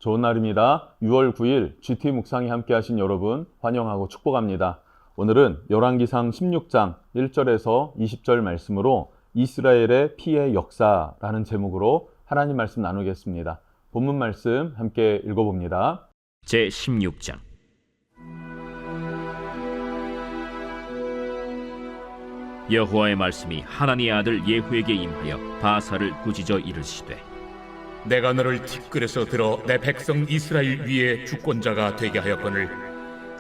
좋은 날입니다. 6월 9일 GT 묵상에 함께 하신 여러분 환영하고 축복합니다. 오늘은 열왕기상 16장 1절에서 20절 말씀으로 이스라엘의 피의 역사라는 제목으로 하나님 말씀 나누겠습니다. 본문 말씀 함께 읽어봅니다. 제16장. 여호와의 말씀이 하나니의 아들 예후에게 임하여 바사를 꾸짖어 이르시되, 내가 너를 티끌에서 들어 내 백성 이스라엘 위에 주권자가 되게 하였거늘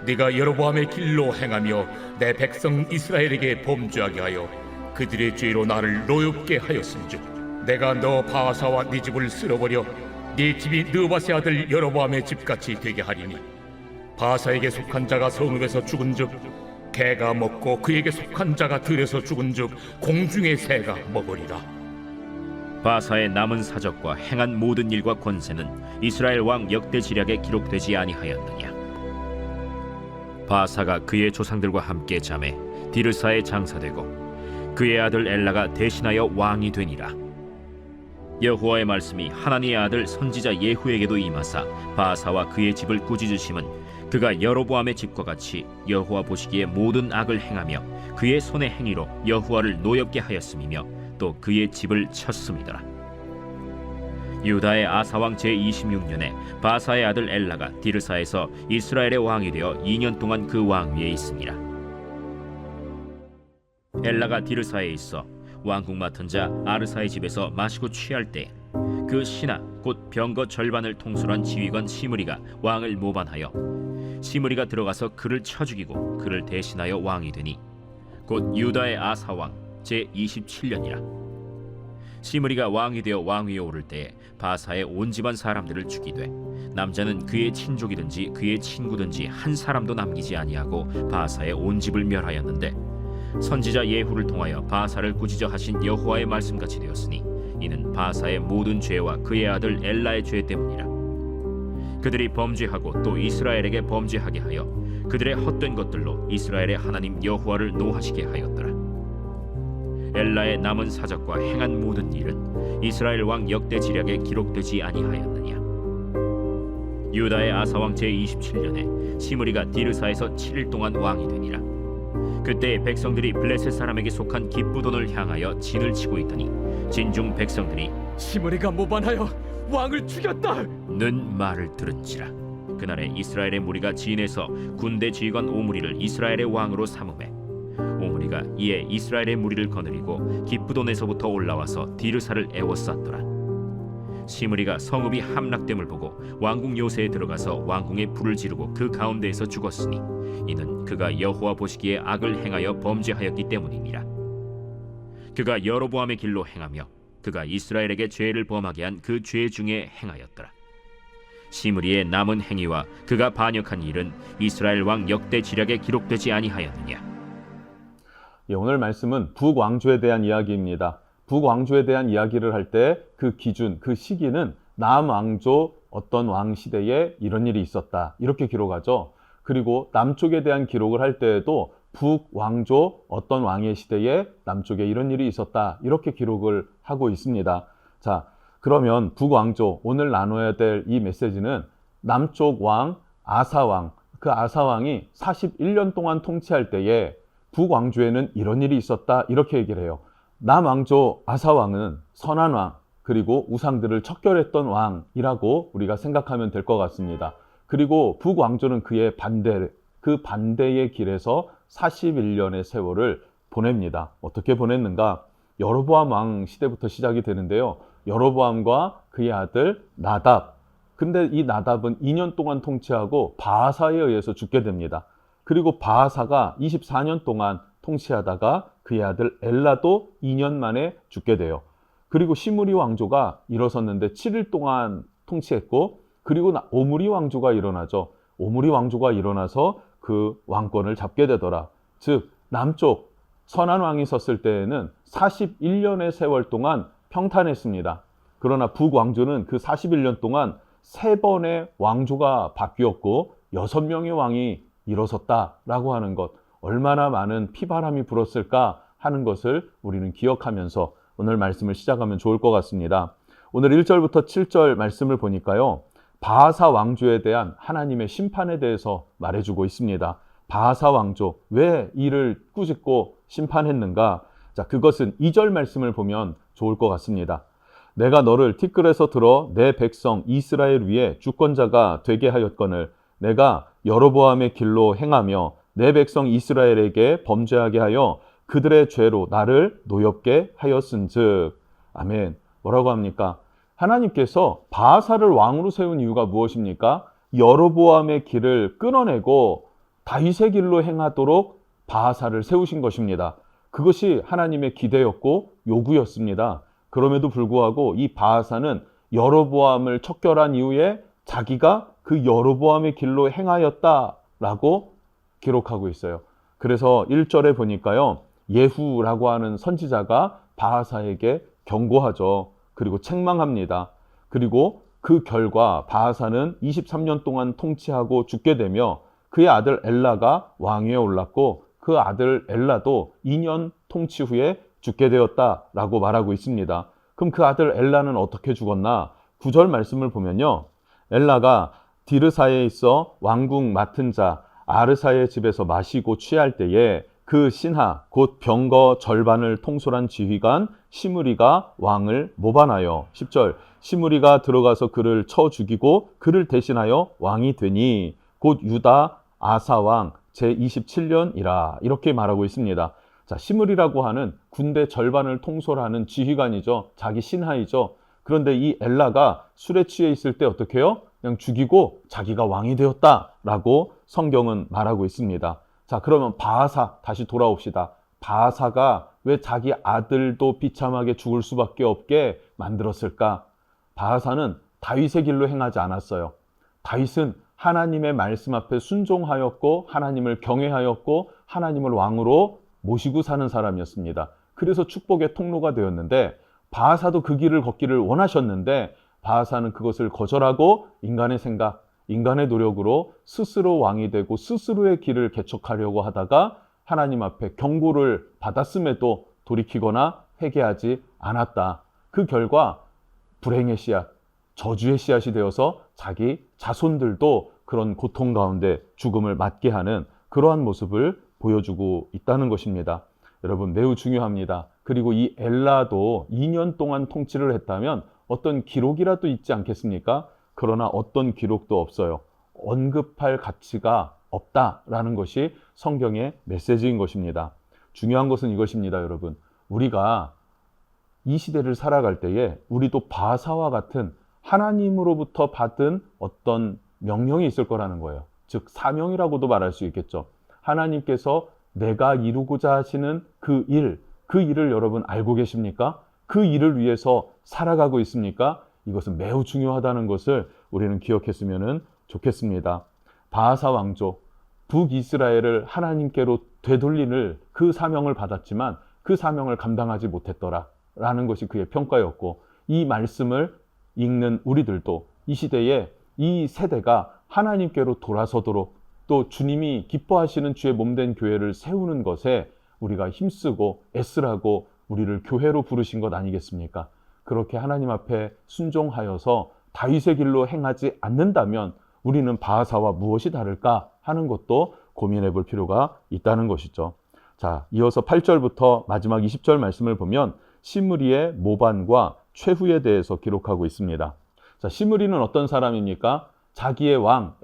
네가 여로보암의 길로 행하며 내 백성 이스라엘에게 범죄하게 하여 그들의 죄로 나를 노엽게 하였음즉 내가 너 바사와 네 집을 쓸어버려 네 집이 느바세 아들 여로보암의 집같이 되게 하리니 바사에게 속한 자가 성읍에서 죽은즉 개가 먹고 그에게 속한 자가 들에서 죽은즉 공중의 새가 먹으리라. 바사의 남은 사적과 행한 모든 일과 권세는 이스라엘 왕 역대지략에 기록되지 아니하였느냐. 바사가 그의 조상들과 함께 잠에 디르사에 장사되고 그의 아들 엘라가 대신하여 왕이 되니라. 여호와의 말씀이 하나니의 아들 선지자 예후에게도 임하사 바사와 그의 집을 꾸짖으심은 그가 여로보암의 집과 같이 여호와 보시기에 모든 악을 행하며 그의 손의 행위로 여호와를 노엽게 하였음이며 또 그의 집을 쳤음이더라. 유다의 아사왕 제26년에 바사의 아들 엘라가 디르사에서 이스라엘의 왕이 되어 2년 동안 그 왕위에 있으니라. 엘라가 디르사에 있어 왕궁 맡은 자 아르사의 집에서 마시고 취할 때 그 신하 곧 병거 절반을 통솔한 지휘관 시므리가 왕을 모반하여 시므리가 들어가서 그를 쳐 죽이고 그를 대신하여 왕이 되니 곧 유다의 아사왕 제27년이라. 시므리가 왕이 되어 왕위에 오를 때에 바사의 온 집안 사람들을 죽이되 남자는 그의 친족이든지 그의 친구든지 한 사람도 남기지 아니하고 바사의 온 집을 멸하였는데 선지자 예후를 통하여 바사를 꾸짖어 하신 여호와의 말씀같이 되었으니 이는 바사의 모든 죄와 그의 아들 엘라의 죄 때문이라. 그들이 범죄하고 또 이스라엘에게 범죄하게 하여 그들의 헛된 것들로 이스라엘의 하나님 여호와를 노하시게 하였더라. 엘라의 남은 사적과 행한 모든 일은 이스라엘 왕 역대지략에 기록되지 아니하였느냐. 유다의 아사왕 제27년에 시므리가 디르사에서 7일 동안 왕이 되니라. 그때 백성들이 블레셋 사람에게 속한 기브돈을 향하여 진을 치고 있더니 진중 백성들이 시므리가 모반하여 왕을 죽였다는 말을 들은지라. 그날에 이스라엘의 무리가 진에서 군대 지휘관 오므리를 이스라엘의 왕으로 삼음해 오므리가 이에 이스라엘의 무리를 거느리고 기브돈에서부터 올라와서 디르사를 에워쌌더라. 시므리가 성읍이 함락됨을 보고 왕궁 요새에 들어가서 왕궁에 불을 지르고 그 가운데에서 죽었으니 이는 그가 여호와 보시기에 악을 행하여 범죄하였기 때문이니라. 그가 여로보암의 길로 행하며 그가 이스라엘에게 죄를 범하게 한 그 죄 중에 행하였더라. 시므리의 남은 행위와 그가 반역한 일은 이스라엘 왕 역대지략에 기록되지 아니하였느냐. 오늘 말씀은 북왕조에 대한 이야기입니다. 북왕조에 대한 이야기를 할 때 그 기준, 그 시기는 남왕조 어떤 왕 시대에 이런 일이 있었다 이렇게 기록하죠. 그리고 남쪽에 대한 기록을 할 때에도 북왕조 어떤 왕의 시대에 남쪽에 이런 일이 있었다 이렇게 기록을 하고 있습니다. 자, 그러면 북왕조 오늘 나눠야 될 이 메시지는 남쪽 왕 아사왕, 그 아사왕이 41년 동안 통치할 때에 북왕조에는 이런 일이 있었다 이렇게 얘기를 해요. 남왕조 아사왕은 선한 왕 그리고 우상들을 척결했던 왕이라고 우리가 생각하면 될 것 같습니다. 그리고 북왕조는 그의 반대, 그 반대의 길에서 41년의 세월을 보냅니다. 어떻게 보냈는가? 여로보암 왕 시대부터 시작이 되는데요. 여로보암과 그의 아들 나답. 근데 이 나답은 2년 동안 통치하고 바하사에 의해서 죽게 됩니다. 그리고 바하사가 24년 동안 통치하다가 그의 아들 엘라도 2년 만에 죽게 돼요. 그리고 시므리 왕조가 일어섰는데 7일 동안 통치했고 그리고 오므리 왕조가 일어나죠. 오므리 왕조가 일어나서 그 왕권을 잡게 되더라. 즉 남쪽 선한 왕이 섰을 때에는 41년의 세월 동안 평탄했습니다. 그러나 북왕조는 그 41년 동안 3번의 왕조가 바뀌었고 6명의 왕이 일어섰다라고 하는 것, 얼마나 많은 피바람이 불었을까 하는 것을 우리는 기억하면서 오늘 말씀을 시작하면 좋을 것 같습니다. 오늘 1절부터 7절 말씀을 보니까요. 바하사 왕조에 대한 하나님의 심판에 대해서 말해주고 있습니다. 바하사 왕조, 왜 이를 꾸짖고 심판했는가? 자, 그것은 2절 말씀을 보면 좋을 것 같습니다. 내가 너를 티끌에서 들어 내 백성 이스라엘 위에 주권자가 되게 하였거늘 내가 여로보암의 길로 행하며 내 백성 이스라엘에게 범죄하게 하여 그들의 죄로 나를 노엽게 하였은즉. 아멘. 뭐라고 합니까? 하나님께서 바하사를 왕으로 세운 이유가 무엇입니까? 여로보암의 길을 끊어내고 다윗의 길로 행하도록 바하사를 세우신 것입니다. 그것이 하나님의 기대였고 요구였습니다. 그럼에도 불구하고 이 바하사는 여로보암을 척결한 이후에 자기가 그 여로보암의 길로 행하였다라고 기록하고 있어요. 그래서 1절에 보니까요, 예후라고 하는 선지자가 바하사에게 경고하죠. 그리고 책망합니다. 그리고 그 결과 바하사는 23년 동안 통치하고 죽게 되며 그의 아들 엘라가 왕위에 올랐고 그 아들 엘라도 2년 통치 후에 죽게 되었다라고 말하고 있습니다. 그럼 그 아들 엘라는 어떻게 죽었나? 9절 말씀을 보면요, 엘라가 디르사에 있어 왕궁 맡은 자 아르사의 집에서 마시고 취할 때에 그 신하 곧 병거 절반을 통솔한 지휘관 시므리가 왕을 모반하여 10절 시므리가 들어가서 그를 쳐 죽이고 그를 대신하여 왕이 되니 곧 유다 아사왕 제27년이라 이렇게 말하고 있습니다. 자, 시므리라고 하는 군대 절반을 통솔하는 지휘관이죠. 자기 신하이죠. 그런데 이 엘라가 술에 취해 있을 때 어떻게 해요? 그냥 죽이고 자기가 왕이 되었다라고 성경은 말하고 있습니다. 자, 그러면 바하사 다시 돌아옵시다. 바하사가 왜 자기 아들도 비참하게 죽을 수밖에 없게 만들었을까? 바하사는 다윗의 길로 행하지 않았어요. 다윗은 하나님의 말씀 앞에 순종하였고 하나님을 경외하였고 하나님을 왕으로 모시고 사는 사람이었습니다. 그래서 축복의 통로가 되었는데 바하사도 그 길을 걷기를 원하셨는데 바하사는 그것을 거절하고 인간의 생각, 인간의 노력으로 스스로 왕이 되고 스스로의 길을 개척하려고 하다가 하나님 앞에 경고를 받았음에도 돌이키거나 회개하지 않았다. 그 결과 불행의 씨앗, 저주의 씨앗이 되어서 자기 자손들도 그런 고통 가운데 죽음을 맞게 하는 그러한 모습을 보여주고 있다는 것입니다. 여러분, 매우 중요합니다. 그리고 이 엘라도 2년 동안 통치를 했다면 어떤 기록이라도 있지 않겠습니까? 그러나 어떤 기록도 없어요. 언급할 가치가 없다라는 것이 성경의 메시지인 것입니다. 중요한 것은 이것입니다, 여러분. 우리가 이 시대를 살아갈 때에 우리도 바하사와 같은 하나님으로부터 받은 어떤 명령이 있을 거라는 거예요. 즉 사명이라고도 말할 수 있겠죠. 하나님께서 내가 이루고자 하시는 그 일을 여러분 알고 계십니까? 그 일을 위해서 살아가고 있습니까? 이것은 매우 중요하다는 것을 우리는 기억했으면 좋겠습니다. 바하사 왕조, 북이스라엘을 하나님께로 되돌리는 그 사명을 받았지만 그 사명을 감당하지 못했더라라는 것이 그의 평가였고, 이 말씀을 읽는 우리들도 이 시대에 이 세대가 하나님께로 돌아서도록 또 주님이 기뻐하시는 주의 몸된 교회를 세우는 것에 우리가 힘쓰고 애쓰라고 우리를 교회로 부르신 것 아니겠습니까? 그렇게 하나님 앞에 순종하여서 다윗의 길로 행하지 않는다면 우리는 바하사와 무엇이 다를까 하는 것도 고민해 볼 필요가 있다는 것이죠. 자, 이어서 8절부터 마지막 20절 말씀을 보면 시므리의 모반과 최후에 대해서 기록하고 있습니다. 자, 시므리는 어떤 사람입니까? 자기의 왕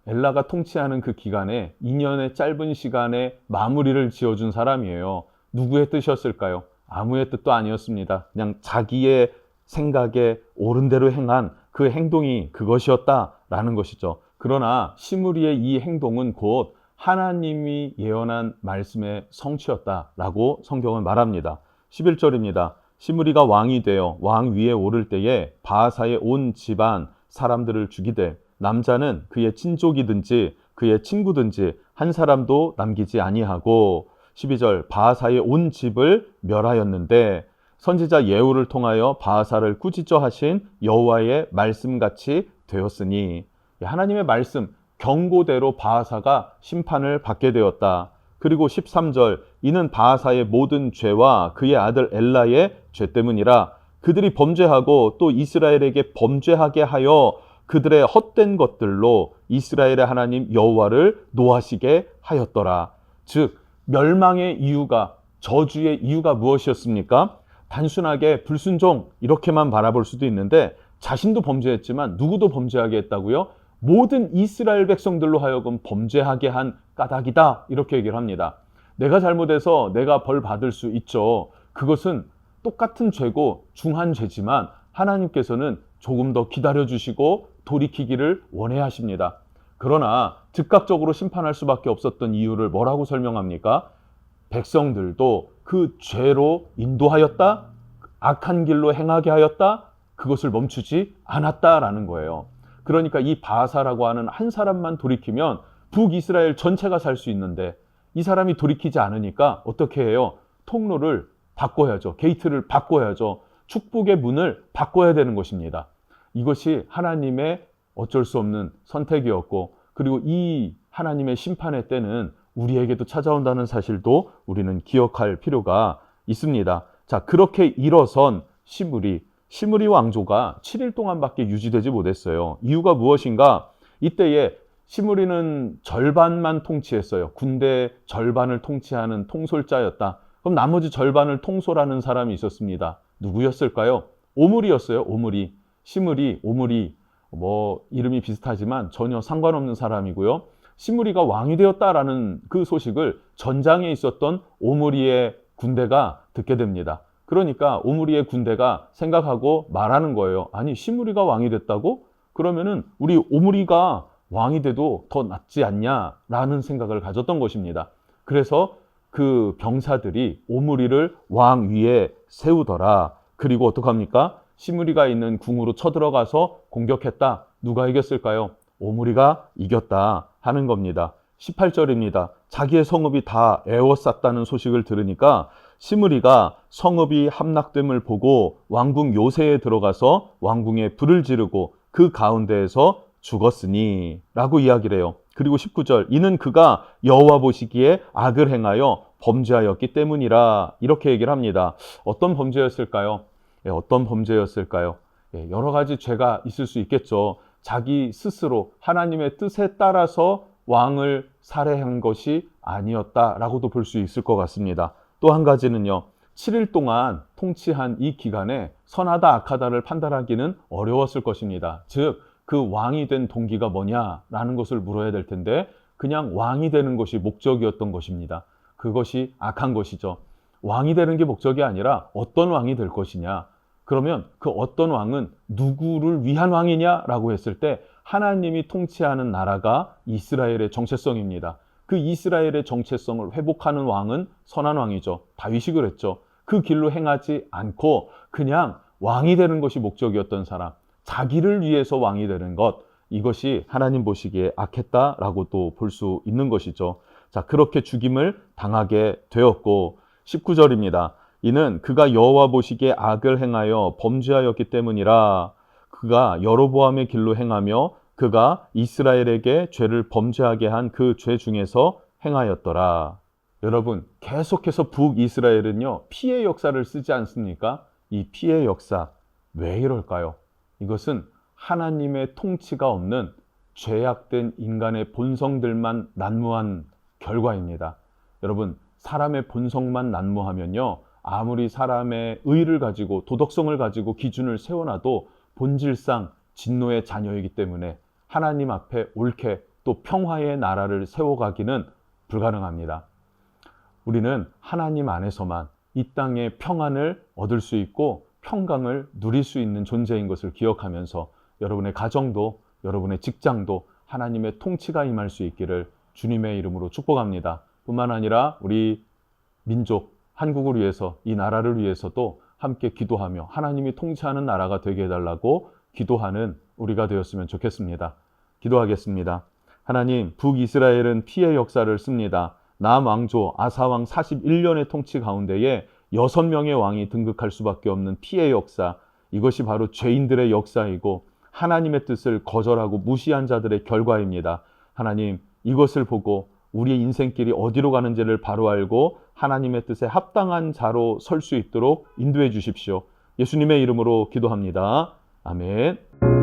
엘라가 통치하는 그 기간에 2년의 짧은 시간에 마무리를 지어준 사람이에요. 누구의 뜻이었을까요? 아무의 뜻도 아니었습니다. 그냥 자기의 생각에 옳은 대로 행한 그 행동이 그것이었다라는 것이죠. 그러나 시므리의 이 행동은 곧 하나님이 예언한 말씀의 성취였다라고 성경은 말합니다. 11절입니다. 시므리가 왕이 되어 왕 위에 오를 때에 바하사의 온 집안 사람들을 죽이되 남자는 그의 친족이든지 그의 친구든지 한 사람도 남기지 아니하고 12절 바하사의 온 집을 멸하였는데 선지자 예후를 통하여 바하사를 꾸짖어 하신 여호와의 말씀같이 되었으니, 하나님의 말씀 경고대로 바하사가 심판을 받게 되었다. 그리고 13절 이는 바하사의 모든 죄와 그의 아들 엘라의 죄 때문이라. 그들이 범죄하고 또 이스라엘에게 범죄하게 하여 그들의 헛된 것들로 이스라엘의 하나님 여호와를 노하시게 하였더라. 즉 멸망의 이유가, 저주의 이유가 무엇이었습니까? 단순하게 불순종 이렇게만 바라볼 수도 있는데 자신도 범죄했지만 누구도 범죄하게 했다고요? 모든 이스라엘 백성들로 하여금 범죄하게 한 까닭이다, 이렇게 얘기를 합니다. 내가 잘못해서 내가 벌 받을 수 있죠. 그것은 똑같은 죄고 중한 죄지만 하나님께서는 조금 더 기다려주시고 돌이키기를 원해야 하십니다. 그러나 즉각적으로 심판할 수밖에 없었던 이유를 뭐라고 설명합니까? 백성들도 그 죄로 인도하였다, 악한 길로 행하게 하였다, 그것을 멈추지 않았다라는 거예요. 그러니까 이 바하사라고 하는 한 사람만 돌이키면 북이스라엘 전체가 살 수 있는데 이 사람이 돌이키지 않으니까 어떻게 해요? 통로를 바꿔야죠. 게이트를 바꿔야죠. 축복의 문을 바꿔야 되는 것입니다. 이것이 하나님의 어쩔 수 없는 선택이었고, 그리고 이 하나님의 심판의 때는 우리에게도 찾아온다는 사실도 우리는 기억할 필요가 있습니다. 자, 그렇게 일어선 시므리 왕조가 7일 동안밖에 유지되지 못했어요. 이유가 무엇인가? 이때에 시므리는 절반만 통치했어요. 군대 절반을 통치하는 통솔자였다. 그럼 나머지 절반을 통솔하는 사람이 있었습니다. 누구였을까요? 오므리였어요. 오므리. 시므리, 오므리, 이름이 비슷하지만 전혀 상관없는 사람이고요. 시므리가 왕이 되었다라는 그 소식을 전장에 있었던 오므리의 군대가 듣게 됩니다. 그러니까 오므리의 군대가 생각하고 말하는 거예요. 아니, 시므리가 왕이 됐다고? 그러면은 우리 오므리가 왕이 돼도 더 낫지 않냐라는 생각을 가졌던 것입니다. 그래서 그 병사들이 오므리를 왕 위에 세우더라. 그리고 어떡합니까? 시므리가 있는 궁으로 쳐들어가서 공격했다. 누가 이겼을까요? 오므리가 이겼다 하는 겁니다. 18절입니다. 자기의 성읍이 다 에워쌌다는 소식을 들으니까 시므리가 성읍이 함락됨을 보고 왕궁 요새에 들어가서 왕궁에 불을 지르고 그 가운데에서 죽었으니 라고 이야기를 해요. 그리고 19절, 이는 그가 여호와 보시기에 악을 행하여 범죄하였기 때문이라, 이렇게 얘기를 합니다. 어떤 범죄였을까요? 어떤 범죄였을까요? 여러 가지 죄가 있을 수 있겠죠. 자기 스스로 하나님의 뜻에 따라서 왕을 살해한 것이 아니었다라고도 볼 수 있을 것 같습니다. 또 한 가지는요, 7일 동안 통치한 이 기간에 선하다 악하다를 판단하기는 어려웠을 것입니다. 즉, 그 왕이 된 동기가 뭐냐라는 것을 물어야 될 텐데 그냥 왕이 되는 것이 목적이었던 것입니다. 그것이 악한 것이죠. 왕이 되는 게 목적이 아니라 어떤 왕이 될 것이냐. 그러면 그 어떤 왕은 누구를 위한 왕이냐라고 했을 때 하나님이 통치하는 나라가 이스라엘의 정체성입니다. 그 이스라엘의 정체성을 회복하는 왕은 선한 왕이죠. 다윗이 그랬죠. 그 길로 행하지 않고 그냥 왕이 되는 것이 목적이었던 사람, 자기를 위해서 왕이 되는 것, 이것이 하나님 보시기에 악했다라고도 볼 수 있는 것이죠. 자, 그렇게 죽임을 당하게 되었고 19절입니다. 이는 그가 여호와 보시기에 악을 행하여 범죄하였기 때문이라. 그가 여로보암의 길로 행하며 그가 이스라엘에게 죄를 범죄하게 한 그 죄 중에서 행하였더라. 여러분, 계속해서 북이스라엘은요, 피해 역사를 쓰지 않습니까? 이 피해 역사, 왜 이럴까요? 이것은 하나님의 통치가 없는 죄악된 인간의 본성들만 난무한 결과입니다. 여러분, 사람의 본성만 난무하면요, 아무리 사람의 의를 가지고 도덕성을 가지고 기준을 세워놔도 본질상 진노의 자녀이기 때문에 하나님 앞에 옳게 또 평화의 나라를 세워가기는 불가능합니다. 우리는 하나님 안에서만 이 땅의 평안을 얻을 수 있고 평강을 누릴 수 있는 존재인 것을 기억하면서 여러분의 가정도, 여러분의 직장도 하나님의 통치가 임할 수 있기를 주님의 이름으로 축복합니다. 뿐만 아니라 우리 민족, 한국을 위해서, 이 나라를 위해서도 함께 기도하며 하나님이 통치하는 나라가 되게 해달라고 기도하는 우리가 되었으면 좋겠습니다. 기도하겠습니다. 하나님, 북이스라엘은 피해 역사를 씁니다. 남왕조 아사왕 41년의 통치 가운데에 6명의 왕이 등극할 수밖에 없는 피해 역사, 이것이 바로 죄인들의 역사이고 하나님의 뜻을 거절하고 무시한 자들의 결과입니다. 하나님, 이것을 보고 우리의 인생길이 어디로 가는지를 바로 알고 하나님의 뜻에 합당한 자로 설 수 있도록 인도해 주십시오. 예수님의 이름으로 기도합니다. 아멘.